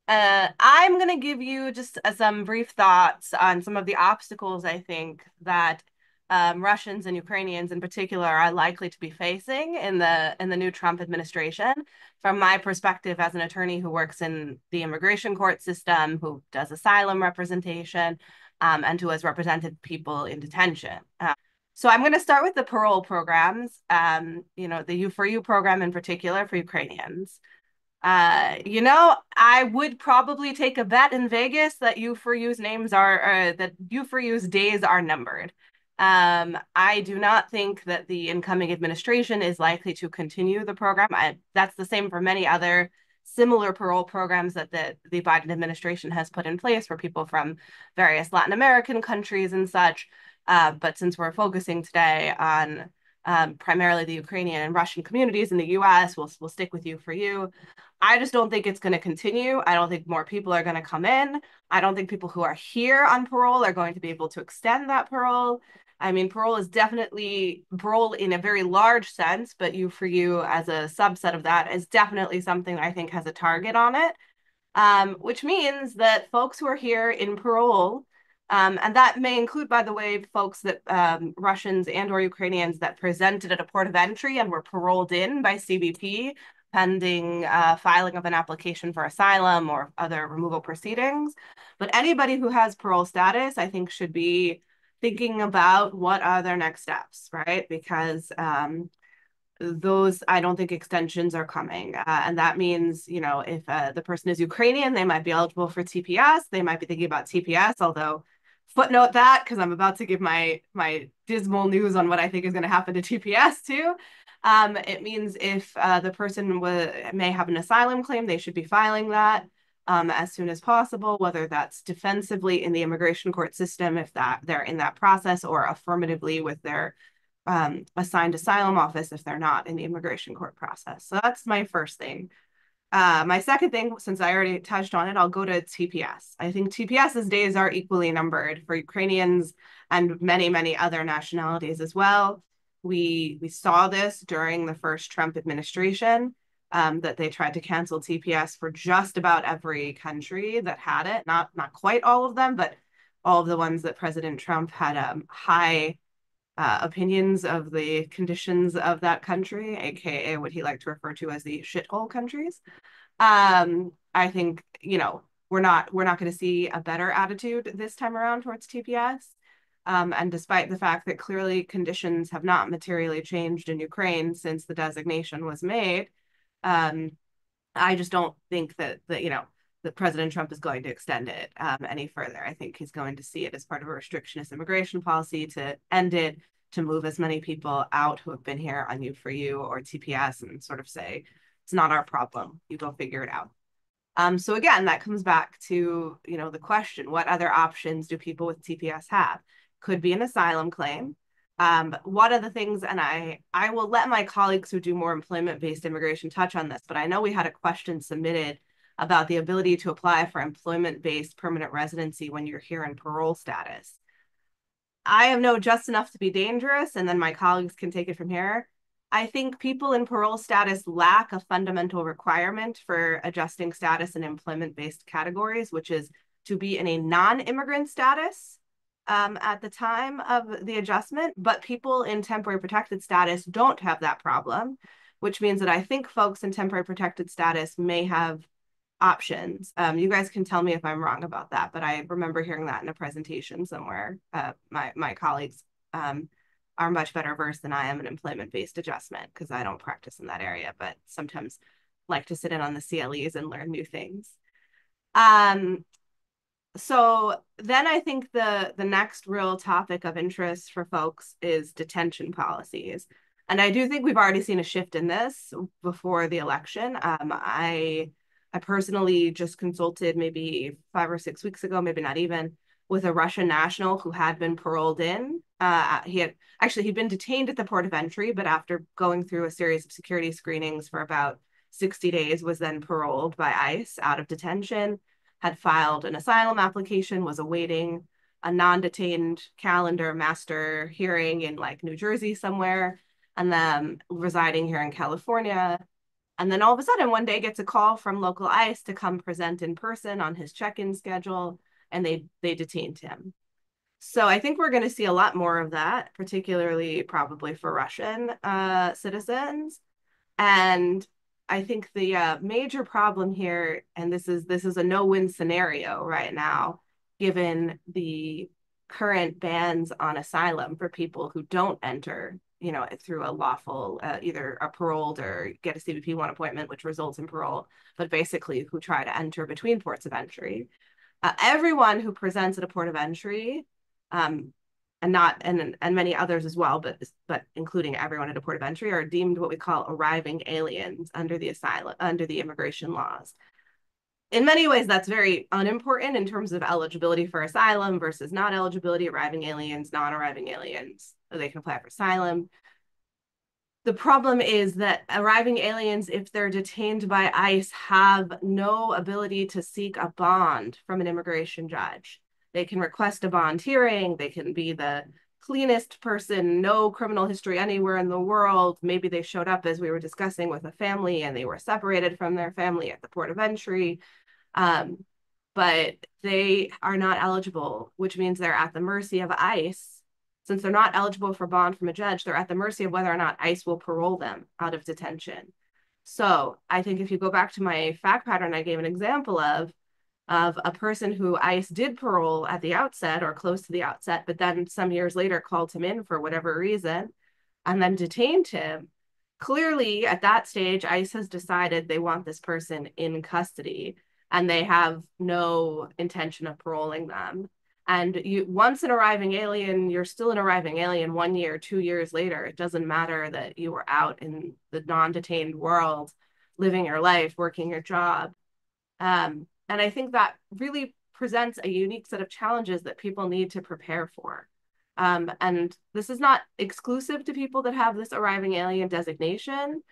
I'm going to give you just some brief thoughts on some of the obstacles I think that Russians and Ukrainians in particular are likely to be facing in the new Trump administration. From my perspective as an attorney who works in the immigration court system, who does asylum representation, and who has represented people in detention. So I'm going to start with the parole programs, the U4U program in particular for Ukrainians. I would probably take a bet in Vegas that U4U's days are numbered. I do not think that the incoming administration is likely to continue the program. That's the same for many other similar parole programs that the Biden administration has put in place for people from various Latin American countries and such. But since we're focusing today on primarily the Ukrainian and Russian communities in the US, we'll stick with U4U. I just don't think it's going to continue. I don't think more people are going to come in. I don't think people who are here on parole are going to be able to extend that parole. I mean, parole is definitely parole in a very large sense, but U4U as a subset of that is definitely something I think has a target on it, which means that folks who are here in parole, and that may include, by the way, folks that Russians and or Ukrainians that presented at a port of entry and were paroled in by CBP pending filing of an application for asylum or other removal proceedings. But anybody who has parole status, I think, should be thinking about what are their next steps, right? Because those, I don't think extensions are coming. And that means, if the person is Ukrainian, they might be eligible for TPS. They might be thinking about TPS, although footnote that because I'm about to give my dismal news on what I think is going to happen to TPS too. It means if the person may have an asylum claim, they should be filing that as soon as possible, whether that's defensively in the immigration court system, if that they're in that process, or affirmatively with their assigned asylum office if they're not in the immigration court process. So that's my first thing. My second thing, since I already touched on it, I'll go to TPS. I think TPS's days are equally numbered for Ukrainians and many, many other nationalities as well. We saw this during the first Trump administration, that they tried to cancel TPS for just about every country that had it. Not quite all of them, but all of the ones that President Trump had high opinions of the conditions of that country, aka what he liked to refer to as the shithole countries. I think, we're not going to see a better attitude this time around towards TPS. And despite the fact that clearly conditions have not materially changed in Ukraine since the designation was made, um, I just don't think that President Trump is going to extend it any further. I think he's going to see it as part of a restrictionist immigration policy to end it, to move as many people out who have been here on U4U or TPS and sort of say, it's not our problem. You go figure it out. So again, that comes back to, the question, what other options do people with TPS have? Could be an asylum claim. One of the things, and I will let my colleagues who do more employment-based immigration touch on this, but I know we had a question submitted about the ability to apply for employment-based permanent residency when you're here in parole status. I have known just enough to be dangerous, and then my colleagues can take it from here. I think people in parole status lack a fundamental requirement for adjusting status in employment-based categories, which is to be in a non-immigrant status at the time of the adjustment, but people in temporary protected status don't have that problem, which means that I think folks in temporary protected status may have options. You guys can tell me if I'm wrong about that, but I remember hearing that in a presentation somewhere. My colleagues are much better versed than I am in employment-based adjustment because I don't practice in that area, but sometimes like to sit in on the CLEs and learn new things. So then I think the next real topic of interest for folks is detention policies. And I do think we've already seen a shift in this before the election. I personally just consulted maybe 5 or 6 weeks ago, maybe not even, with a Russian national who had been paroled in. He'd been detained at the port of entry, but after going through a series of security screenings for about 60 days, was then paroled by ICE out of detention, had filed an asylum application, was awaiting a non-detained calendar master hearing in like New Jersey somewhere, and then residing here in California. And then all of a sudden, one day gets a call from local ICE to come present in person on his check-in schedule, and they detained him. So I think we're going to see a lot more of that, particularly probably for Russian citizens. And I think the major problem here, and this is a no-win scenario right now, given the current bans on asylum for people who don't enter, through a lawful, either a paroled or get a CBP-1 appointment, which results in parole, but basically who try to enter between ports of entry. Everyone who presents at a port of entry, um, and many others as well, but including everyone at a port of entry, are deemed what we call arriving aliens under the immigration laws. In many ways, that's very unimportant in terms of eligibility for asylum versus not eligibility. Arriving aliens, non-arriving aliens, they can apply for asylum. The problem is that arriving aliens, if they're detained by ICE, have no ability to seek a bond from an immigration judge. They can request a bond hearing. They can be the cleanest person, no criminal history anywhere in the world. Maybe they showed up, as we were discussing, with a family and they were separated from their family at the port of entry. But they are not eligible, which means they're at the mercy of ICE. Since they're not eligible for bond from a judge, they're at the mercy of whether or not ICE will parole them out of detention. So I think if you go back to my fact pattern, I gave an example of a person who ICE did parole at the outset or close to the outset, but then some years later called him in for whatever reason and then detained him. Clearly, at that stage, ICE has decided they want this person in custody and they have no intention of paroling them. And once an arriving alien, you're still an arriving alien 1 year, 2 years later. It doesn't matter that you were out in the non-detained world, living your life, working your job. And I think that really presents a unique set of challenges that people need to prepare for. And this is not exclusive to people that have this arriving alien designation,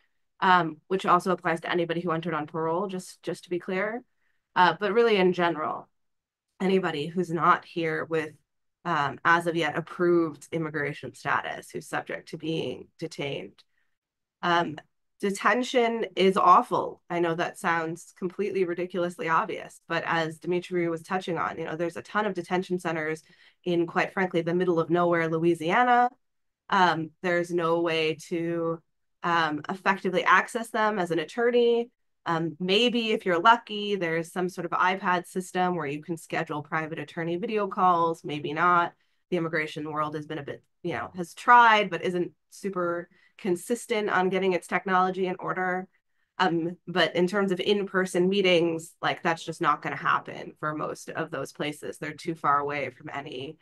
which also applies to anybody who entered on parole, just to be clear, but really in general, anybody who's not here with, as of yet, approved immigration status, who's subject to being detained. Detention is awful. I know that sounds completely ridiculously obvious, but as Dimitri was touching on, there's a ton of detention centers in, quite frankly, the middle of nowhere, Louisiana. There's no way to effectively access them as an attorney. Maybe if you're lucky, there's some sort of iPad system where you can schedule private attorney video calls, maybe not. The immigration world has been a bit, has tried, but isn't super consistent on getting its technology in order. But in terms of in-person meetings, like that's just not going to happen for most of those places. They're too far away from any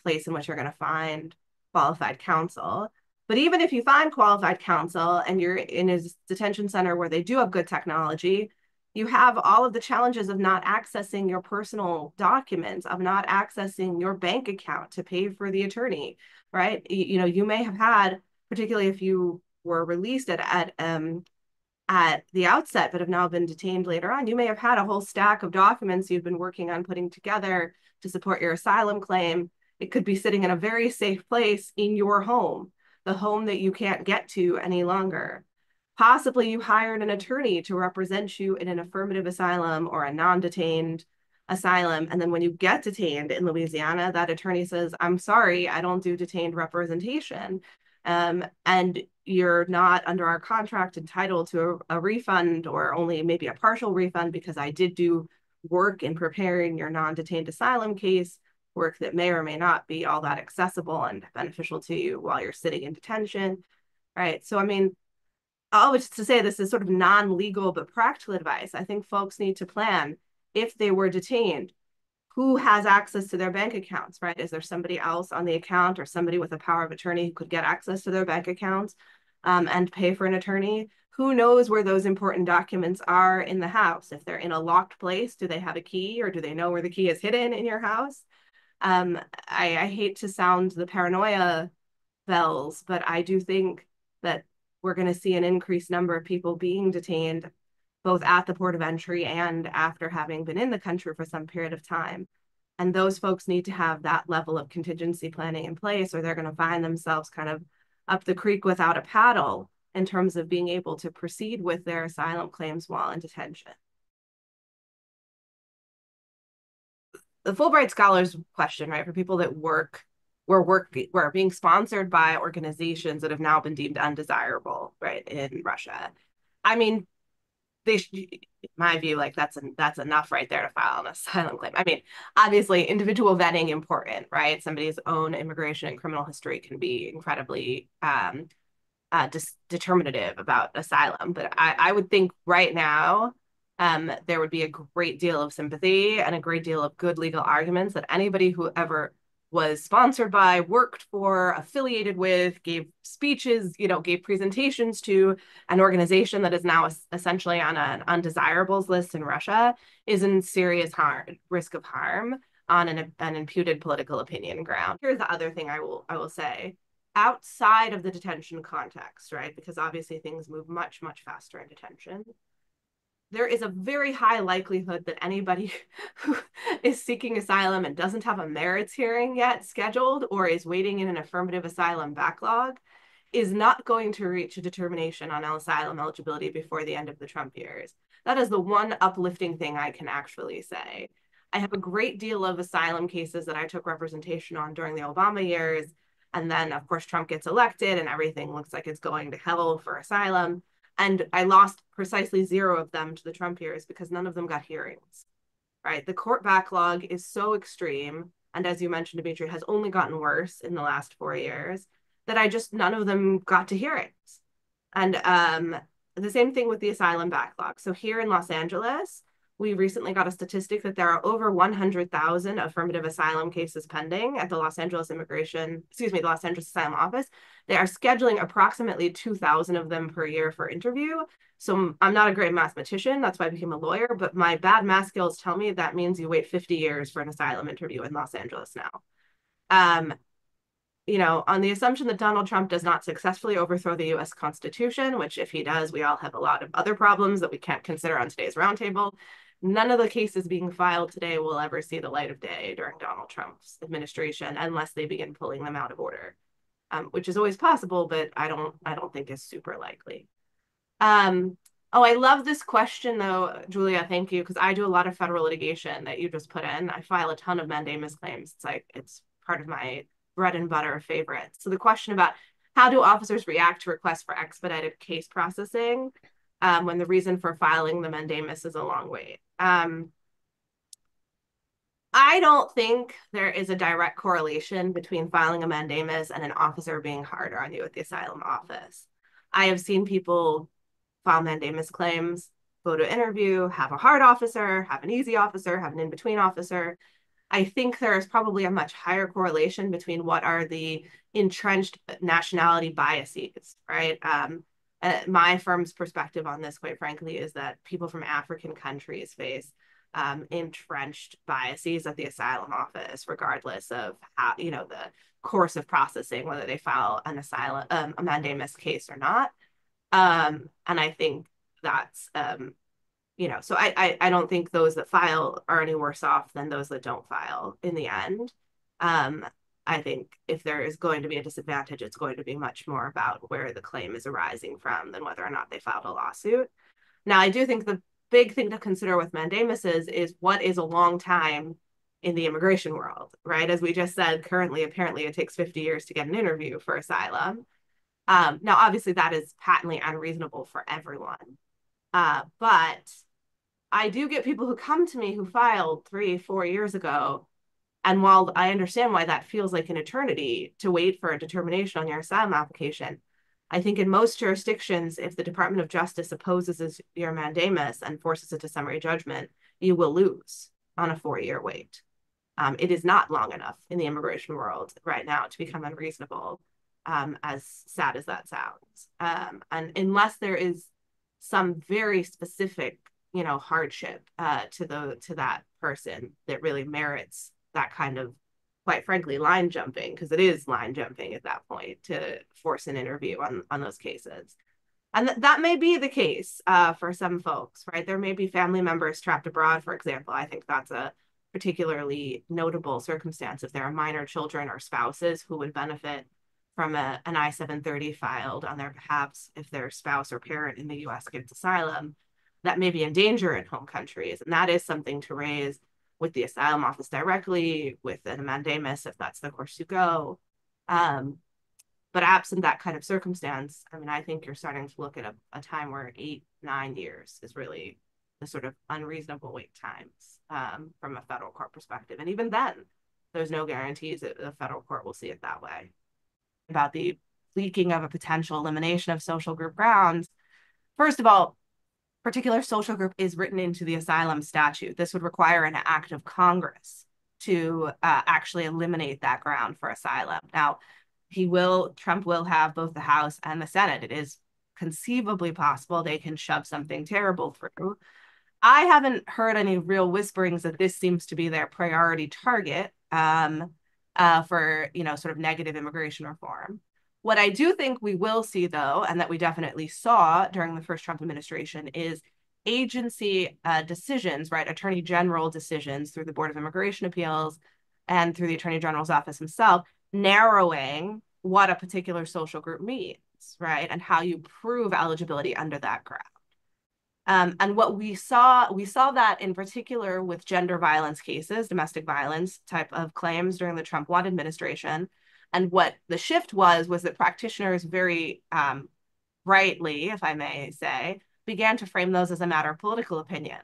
place in which you're going to find qualified counsel. But even if you find qualified counsel and you're in a detention center where they do have good technology, you have all of the challenges of not accessing your personal documents, of not accessing your bank account to pay for the attorney, right? You may have had, particularly if you were released at the outset, but have now been detained later on, you may have had a whole stack of documents you've been working on putting together to support your asylum claim. It could be sitting in a very safe place in your home, the home that you can't get to any longer. Possibly you hired an attorney to represent you in an affirmative asylum or a non-detained asylum. And then when you get detained in Louisiana, that attorney says, I'm sorry, I don't do detained representation. And you're not under our contract entitled to a refund or only maybe a partial refund because I did do work in preparing your non-detained asylum case, work that may or may not be all that accessible and beneficial to you while you're sitting in detention, right? So, I mean, always to say this is sort of non-legal but practical advice. I think folks need to plan if they were detained, who has access to their bank accounts, right? Is there somebody else on the account or somebody with a power of attorney who could get access to their bank accounts and pay for an attorney? Who knows where those important documents are in the house? If they're in a locked place, do they have a key or do they know where the key is hidden in your house? I hate to sound the paranoia bells, but I do think that we're going to see an increased number of people being detained both at the port of entry and after having been in the country for some period of time. And those folks need to have that level of contingency planning in place or they're going to find themselves kind of up the creek without a paddle in terms of being able to proceed with their asylum claims while in detention. The Fulbright Scholars question, right, for people that were being sponsored by organizations that have now been deemed undesirable, right, in Russia. I mean, they should, in my view, like that's enough right there to file an asylum claim. I mean, obviously, individual vetting important, right? Somebody's own immigration and criminal history can be incredibly determinative about asylum, but I would think right now there would be a great deal of sympathy and a great deal of good legal arguments that anybody who ever was sponsored by, worked for, affiliated with, gave speeches, gave presentations to an organization that is now essentially on an undesirables list in Russia is in serious risk of harm on an imputed political opinion ground. Here's the other thing I will say. Outside of the detention context, right? Because obviously things move much, much faster in detention. There is a very high likelihood that anybody who is seeking asylum and doesn't have a merits hearing yet scheduled or is waiting in an affirmative asylum backlog is not going to reach a determination on asylum eligibility before the end of the Trump years. That is the one uplifting thing I can actually say. I have a great deal of asylum cases that I took representation on during the Obama years. And then, of course, Trump gets elected and everything looks like it's going to hell for asylum. And I lost precisely 0 of them to the Trump years because none of them got hearings, right? The court backlog is so extreme. And as you mentioned, Dimitri, has only gotten worse in the last 4 years that none of them got to hearings. And the same thing with the asylum backlog. So here in Los Angeles, we recently got a statistic that there are over 100,000 affirmative asylum cases pending at the Los Angeles Asylum Office. They are scheduling approximately 2,000 of them per year for interview. So I'm not a great mathematician. That's why I became a lawyer. But my bad math skills tell me that means you wait 50 years for an asylum interview in Los Angeles now. On the assumption that Donald Trump does not successfully overthrow the US Constitution, which if he does, we all have a lot of other problems that we can't consider on today's roundtable, none of the cases being filed today will ever see the light of day during Donald Trump's administration unless they begin pulling them out of order, which is always possible, but I don't think is super likely. I love this question though, Julia, thank you, because I do a lot of federal litigation that you just put in. I file a ton of mandamus claims. It's part of my bread and butter favorites. So the question about how do officers react to requests for expedited case processing when the reason for filing the mandamus is a long wait. I don't think there is a direct correlation between filing a mandamus and an officer being harder on you at the asylum office. I have seen people file mandamus claims, go to interview, have a hard officer, have an easy officer, have an in-between officer. I think there is probably a much higher correlation between what are the entrenched nationality biases, right? My firm's perspective on this, quite frankly, is that people from African countries face entrenched biases at the asylum office, regardless of how, the course of processing, whether they file an asylum, a mandamus case or not. And I think that's, so I don't think those that file are any worse off than those that don't file in the end. I think if there is going to be a disadvantage, it's going to be much more about where the claim is arising from than whether or not they filed a lawsuit. Now, I do think the big thing to consider with mandamuses is what is a long time in the immigration world, right? As we just said, currently, apparently it takes 50 years to get an interview for asylum. Now, obviously, that is patently unreasonable for everyone. But I do get people who come to me who filed 3-4 years ago. And while I understand why that feels like an eternity to wait for a determination on your asylum application, I think in most jurisdictions, if the Department of Justice opposes your mandamus and forces it to summary judgment, you will lose on a 4-year wait. It is not long enough in the immigration world right now to become unreasonable, as sad as that sounds. And unless there is some very specific, hardship to that person that really merits that kind of, quite frankly, line jumping, because it is line jumping at that point to force an interview on those cases. And that may be the case for some folks, right? There may be family members trapped abroad, for example. I think that's a particularly notable circumstance if there are minor children or spouses who would benefit from an I-730 filed on their behalf if their spouse or parent in the US gets asylum that may be in danger in home countries. And that is something to raise with the asylum office directly, with an mandamus if that's the course you go. Um, but absent that kind of circumstance, I mean, I think you're starting to look at a time where 8, 9 years is really the sort of unreasonable wait times from a federal court perspective. And even then, there's no guarantees that the federal court will see it that way. About the leaking of a potential elimination of social group grounds, first of all, particular social group is written into the asylum statute. This would require an act of Congress to actually eliminate that ground for asylum. Now, Trump will have both the House and the Senate. It is conceivably possible they can shove something terrible through. I haven't heard any real whisperings that this seems to be their priority target for, sort of negative immigration reform. What I do think we will see, though, and that we definitely saw during the first Trump administration, is agency decisions, right? Attorney General decisions through the Board of Immigration Appeals and through the Attorney General's office himself, narrowing what a particular social group means, right? And how you prove eligibility under that ground. And what we saw that in particular with gender violence cases, domestic violence type of claims during the Trump 1 administration. And what the shift was that practitioners very rightly, if I may say, began to frame those as a matter of political opinion,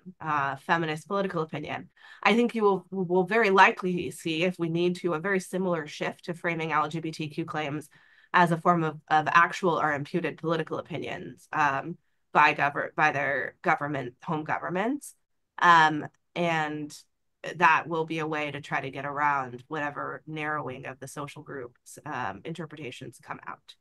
feminist political opinion. I think you will very likely see, if we need to, a very similar shift to framing LGBTQ claims as a form of actual or imputed political opinions by their home governments. And that will be a way to try to get around whatever narrowing of the social groups interpretations come out.